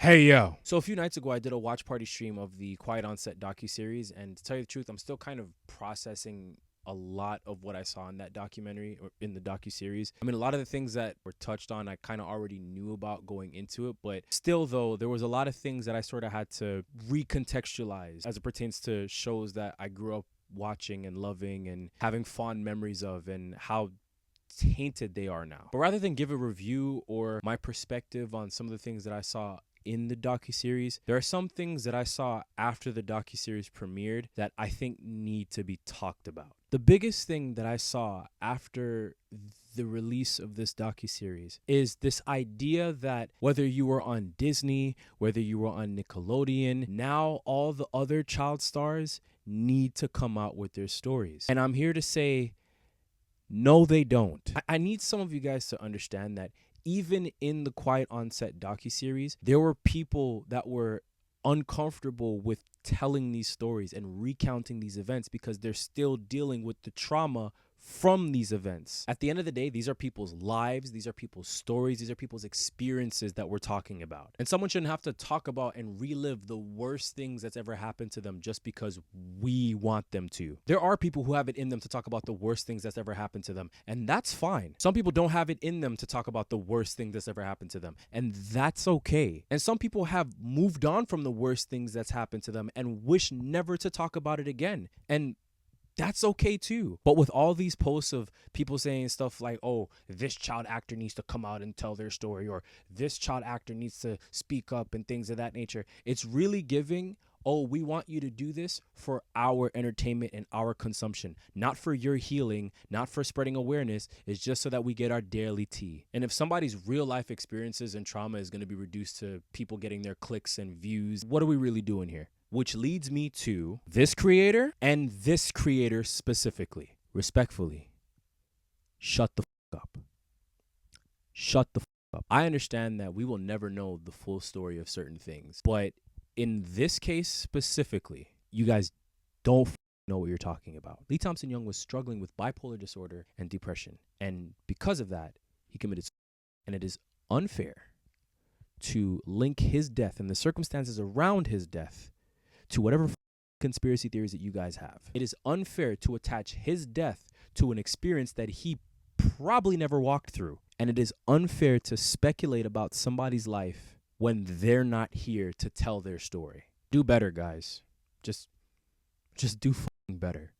Hey, yo. So a few nights ago, I did a watch party stream of the Quiet Onset docuseries, and to tell you the truth, I'm still kind of processing a lot of what I saw in that documentary or in the docuseries. I mean, a lot of the things that were touched on, I kind of already knew about going into it, but still, though, there was a lot of things that I sort of had to recontextualize as it pertains to shows that I grew up watching and loving and having fond memories of, and how tainted they are now. But rather than give a review or my perspective on some of the things that I saw in the docuseries, there are some things that I saw after the docuseries premiered that I think need to be talked about. The biggest thing that I saw after the release of this docuseries is this idea that whether you were on Disney, whether you were on Nickelodeon, now all the other child stars need to come out with their stories. And I'm here to say, no, they don't. I need some of you guys to understand that even in the Quiet Onset docuseries, there were people that were uncomfortable with telling these stories and recounting these events because they're still dealing with the trauma from these events. At the end of the day, these are people's lives, these are people's stories, these are people's experiences that we're talking about. And someone shouldn't have to talk about and relive the worst things that's ever happened to them just because we want them to. There are people who have it in them to talk about the worst things that's ever happened to them, and that's fine. Some people don't have it in them to talk about the worst thing that's ever happened to them, and that's okay. And some people have moved on from the worst things that's happened to them and wish never to talk about it again. And that's okay too. But with all these posts of people saying stuff like, oh, this child actor needs to come out and tell their story, or this child actor needs to speak up and things of that nature, it's really giving, oh, we want you to do this for our entertainment and our consumption, not for your healing, not for spreading awareness. It's just so that we get our daily tea. And if somebody's real life experiences and trauma is going to be reduced to people getting their clicks and views, what are we really doing here? Which leads me to this creator and this creator specifically. Respectfully, shut the fuck up. Shut the fuck up. I understand that we will never know the full story of certain things, but in this case specifically, you guys don't know what you're talking about. Lee Thompson Young was struggling with bipolar disorder and depression, and because of that, he committed suicide. And it is unfair to link his death and the circumstances around his death to whatever conspiracy theories that you guys have. It is unfair to attach his death to an experience that he probably never walked through. And it is unfair to speculate about somebody's life when they're not here to tell their story. Do better, guys. Just do better.